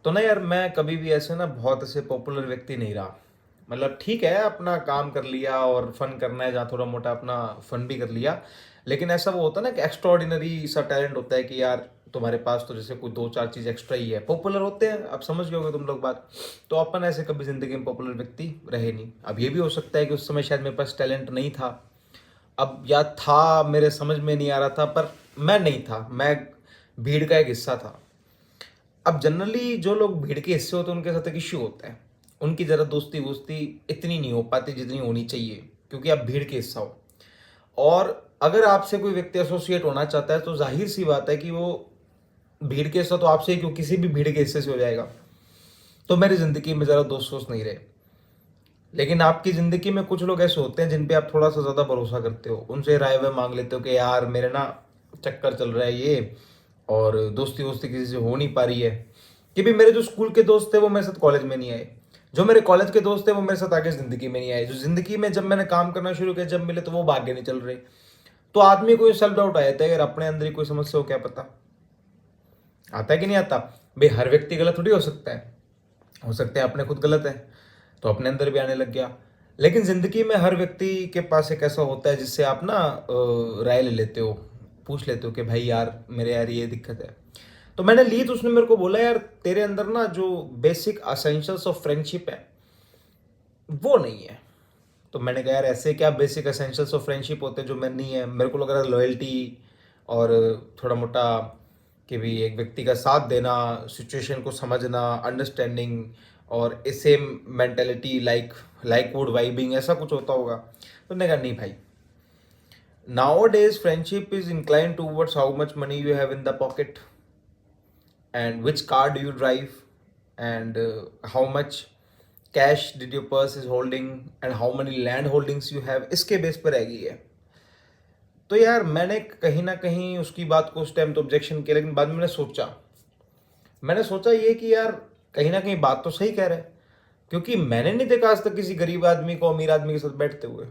तो ना यार मैं कभी भी ऐसे ना बहुत ऐसे पॉपुलर व्यक्ति नहीं रहा। मतलब ठीक है, अपना काम कर लिया और फन करना है जहाँ थोड़ा मोटा अपना फन भी कर लिया। लेकिन ऐसा वो होता है ना कि एक्स्ट्रॉर्डिनरी सा टैलेंट होता है कि यार तुम्हारे पास तो जैसे कोई दो चार चीज एक्स्ट्रा ही है, पॉपुलर होते हैं, अब समझ गए होगे तुम लोग बात। तो अपन ऐसे कभी जिंदगी में पॉपुलर व्यक्ति रहे नहीं। अब ये भी हो सकता है कि उस समय शायद मेरे पास टैलेंट नहीं था, अब या था मेरे समझ में नहीं आ रहा था, पर मैं नहीं था, मैं भीड़ का एक हिस्सा था। अब जनरली जो लोग भीड़ के हिस्से होते हैं उनके साथ एक इश्यू होता है, उनकी ज़रा दोस्ती वोस्ती इतनी नहीं हो पाती जितनी होनी चाहिए, क्योंकि आप भीड़ के हिस्सा हो। और अगर आपसे कोई व्यक्ति एसोसिएट होना चाहता है तो जाहिर सी बात है कि वो भीड़ के हिस्सा तो आपसे ही क्यों, किसी भी भीड़ के हिस्से से हो जाएगा। तो मेरी ज़िंदगी में ज़रा दोस्त वोस्त नहीं रहे। लेकिन आपकी ज़िंदगी में कुछ लोग ऐसे होते हैं जिन पे आप थोड़ा सा ज़्यादा भरोसा करते हो, उनसे राय वाय मांग लेते हो कि यार मेरे ना चक्कर चल रहा है ये, और दोस्ती वोस्ती किसी से हो नहीं पा रही है। कि भी मेरे जो स्कूल के दोस्त थे वो मेरे साथ कॉलेज में नहीं आए, जो मेरे कॉलेज के दोस्त थे वो मेरे साथ आगे ज़िंदगी में नहीं आए, जो ज़िंदगी में जब मैंने काम करना शुरू किया जब मिले तो वो भाग्य नहीं चल रहे। तो आदमी को सेल्फ डाउट आ जाता है, अगर अपने अंदर ही कोई समस्या हो क्या पता। आता है कि नहीं आता। भाई हर व्यक्ति गलत थोड़ी हो सकते हैं अपने खुद गलत है, तो अपने अंदर भी आने लग गया। लेकिन जिंदगी में हर व्यक्ति के पास एक ऐसा होता है जिससे आप ना राय ले लेते हो, पूछ लेते हो कि भाई यार मेरे यार ये दिक्कत है। तो मैंने ली तो उसने मेरे को बोला यार तेरे अंदर ना जो बेसिक असेंशियल्स ऑफ फ्रेंडशिप है वो नहीं है। तो मैंने कहा यार ऐसे क्या बेसिक एसेंशियल्स ऑफ फ्रेंडशिप होते हैं जो मैं नहीं है। मेरे को लग रहा है लॉयल्टी और थोड़ा मोटा कि भी एक व्यक्ति का साथ देना, सिचुएशन को समझना, अंडरस्टैंडिंग, और same mentality, like like would vibing, ऐसा कुछ होता होगा। तो मैंने कहा नहीं भाई, now days friendship is incline towards how much money you have in the pocket, and which car do you drive, and how much cash did your purse is holding, and how many land holdings you have, इसके base पर रहेगी है। तो यार मैंने कहीं ना कहीं उसकी बात को उस टाइम तो ऑब्जेक्शन किया, लेकिन बाद में मैंने सोचा ये कि यार कहीं ना कहीं बात तो सही कह रहा है, क्योंकि मैंने नहीं देखा आज तक किसी गरीब आदमी को अमीर आदमी के साथ बैठते हुए।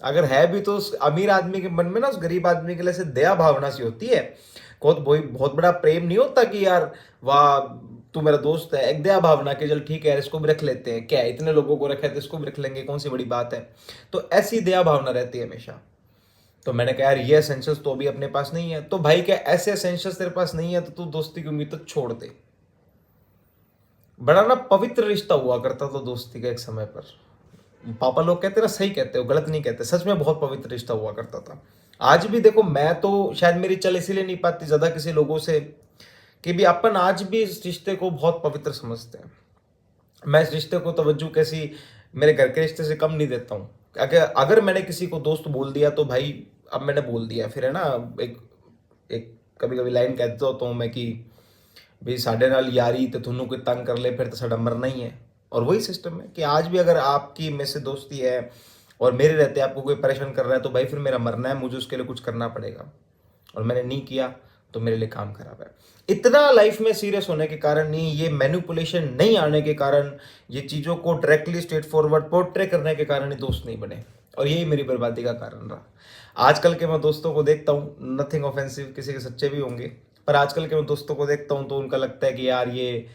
अगर है भी तो उस अमीर आदमी के मन में ना उस गरीब आदमी के लिए से दया भावना सी होती है। बहुत बहुत बड़ा प्रेम नहीं होता कि यार वाह तू मेरा दोस्त है, एक दया भावना कि चल ठीक है यार इसको भी रख लेते हैं, क्या है, इतने लोगों को रखा है तो इसको भी रख लेंगे, कौन सी बड़ी बात है। तो ऐसी दया भावना रहती है हमेशा। तो मैंने कहा यार ये एसेंशियल्स तो अभी अपने पास नहीं है। तो भाई क्या ऐसे एसेंशियल्स तेरे पास नहीं है तो तू दोस्ती की उम्मीद तो छोड़ दे। बड़ा ना पवित्र रिश्ता हुआ करता था दोस्ती का एक समय पर। पापा लोग कहते ना, सही कहते हो, गलत नहीं कहते, सच में बहुत पवित्र रिश्ता हुआ करता था। आज भी देखो, मैं तो शायद मेरी चल इसीलिए नहीं पाती ज्यादा किसी लोगों से कि भी अपन आज भी इस रिश्ते को बहुत पवित्र समझते हैं। मैं इस रिश्ते को तवज्जो कैसी मेरे घर के रिश्ते से कम नहीं देता हूँ। अगर अगर मैंने किसी को दोस्त बोल दिया तो भाई अब मैंने बोल दिया, फिर है ना। एक एक कभी कभी लाइन कहता होता हूँ मैं कि भी साढ़े नाल यारी तो थोनों कोई तंग कर ले फिर तो साढ़ा मरना ही है। और वही सिस्टम है कि आज भी अगर आपकी में से दोस्ती है और मेरे रहते आपको कोई परेशान कर रहा है तो भाई फिर मेरा मरना है, मुझे उसके लिए कुछ करना पड़ेगा। और मैंने नहीं किया तो मेरे लिए काम खराब है। इतना लाइफ में सीरियस होने के कारण नहीं, ये मैनिपुलेशन नहीं आने के कारण, ये चीज़ों को डायरेक्टली स्ट्रेट फॉरवर्ड पोर्ट्रे करने के कारण ही दोस्त नहीं बने, और यही मेरी बर्बादी का कारण रहा। आजकल के मैं दोस्तों को देखता हूँ, नथिंग ऑफेंसिव, किसी के सच्चे भी होंगे, पर आजकल के मैं दोस्तों को देखता हूँ तो उनका लगता है कि यार ये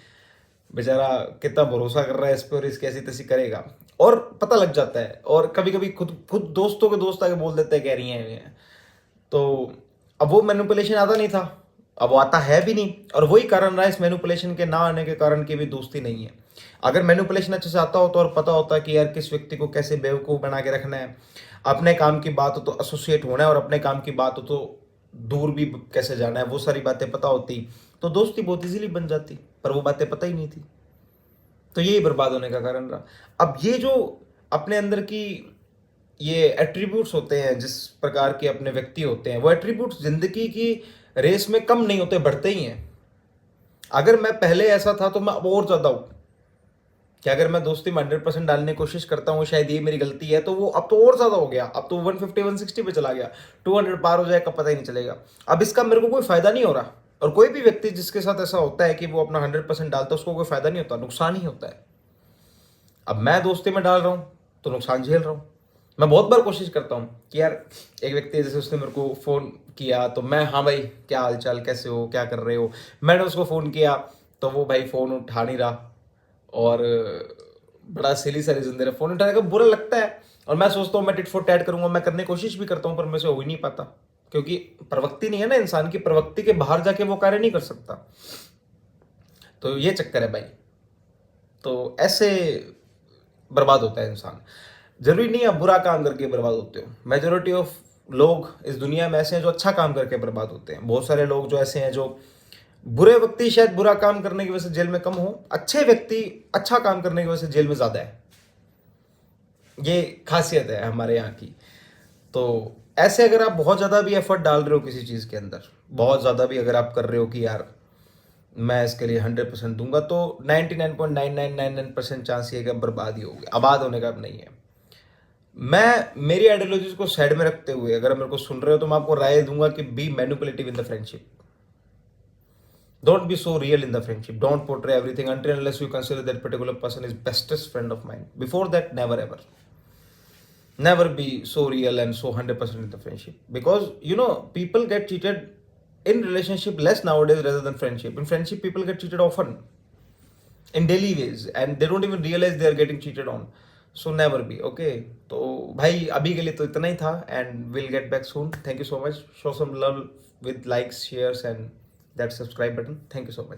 बेचारा कितना भरोसा कर रहा है इस पर और इसकी ऐसी तैसी करेगा, और पता लग जाता है। और कभी कभी खुद खुद दोस्तों के दोस्त आके बोल देते हैं कह रही हैं। तो अब वो मैनिपुलेशन आता नहीं था, अब वो आता है भी नहीं, और वही कारण रहा इस मैनिपुलेशन के ना आने के कारण की भी दोस्ती नहीं है। अगर मैनिपुलेशन अच्छे से आता होता और पता होता कि यार किस व्यक्ति को कैसे बेवकूफ़ बना के रखना है, अपने काम की बात हो तो एसोसिएट होना है और अपने काम की बात हो तो दूर भी कैसे जाना है, वो सारी बातें पता होती तो दोस्ती बहुत इजीली बन जाती, पर वो बातें पता ही नहीं थी। तो यही बर्बाद होने का कारण रहा। अब ये जो अपने अंदर की ये एट्रीब्यूट्स होते हैं, जिस प्रकार के अपने व्यक्ति होते हैं, वो एट्रीब्यूट्स जिंदगी की रेस में कम नहीं होते, बढ़ते ही हैं। अगर मैं पहले ऐसा था तो मैं अब और ज्यादा हूं। कि अगर मैं दोस्ती में 100% डालने की कोशिश करता हूँ, शायद ये मेरी गलती है, तो वो अब तो और ज्यादा हो गया, अब तो 150 160 पे चला गया, 200 पार हो जाए कब पता ही नहीं चलेगा। अब इसका मेरे को कोई फायदा नहीं हो रहा। और कोई भी व्यक्ति जिसके साथ ऐसा होता है कि वो अपना 100% डालता है, उसको कोई फायदा नहीं होता, नुकसान ही होता है। अब मैं दोस्ती में डाल रहा हूँ तो नुकसान झेल रहा हूँ। मैं बहुत बार कोशिश करता हूँ कि यार एक व्यक्ति जैसे उसने मेरे को फ़ोन किया तो मैं, हाँ भाई क्या हाल चाल, कैसे हो, क्या कर रहे हो, मैंने उसको फ़ोन किया तो वो भाई फ़ोन उठा नहीं रहा और बड़ा सिली सा रीज़न दे रहा है। फ़ोन उठाने का बुरा लगता है और मैं सोचता हूँ मैं टिट फॉर टैट करूँगा, मैं करने की कोशिश भी करता हूँ पर मेरे से हो ही नहीं पाता, क्योंकि प्रवृत्ति नहीं है ना इंसान की, प्रवृत्ति के बाहर जाके वो कार्य नहीं कर सकता। तो ये चक्कर है भाई। तो ऐसे बर्बाद होता है इंसान। जरूरी नहीं आप बुरा काम करके बर्बाद होते हो, मेजोरिटी ऑफ लोग इस दुनिया में ऐसे हैं जो अच्छा काम करके बर्बाद होते हैं। बहुत सारे लोग जो ऐसे हैं जो बुरे व्यक्ति शायद बुरा काम करने की वजह से जेल में कम हो, अच्छे व्यक्ति अच्छा काम करने की वजह से जेल में ज्यादा है। ये खासियत है हमारे यहाँ की। तो ऐसे अगर आप बहुत ज़्यादा भी एफर्ट डाल रहे हो किसी चीज़ के अंदर, बहुत ज़्यादा भी अगर आप कर रहे हो कि यार मैं इसके लिए 100% दूंगा, तो 99.9999% चांस ये कि आप बर्बाद ही होगे, आबाद होने का अब नहीं है। मैं मेरी आइडियोलॉजीज को साइड में रखते हुए अगर मेरे को सुन रहे हो तो मैं आपको राय दूंगा कि be manipulative in the friendship, don't be so real in the friendship, don't portray everything until unless you consider that particular person is bestest friend of mine. Before that, never ever, never be so real and so 100% in the friendship, because people get cheated in relationship less nowadays rather than friendship. In friendship people get cheated often in daily ways and they don't even realize they are getting cheated on. So never be, okay? तो भाई अभी के लिए तो इतना ही था and we'll get back soon. Thank you so much. Show some love with likes, shares and that subscribe button. Thank you so much.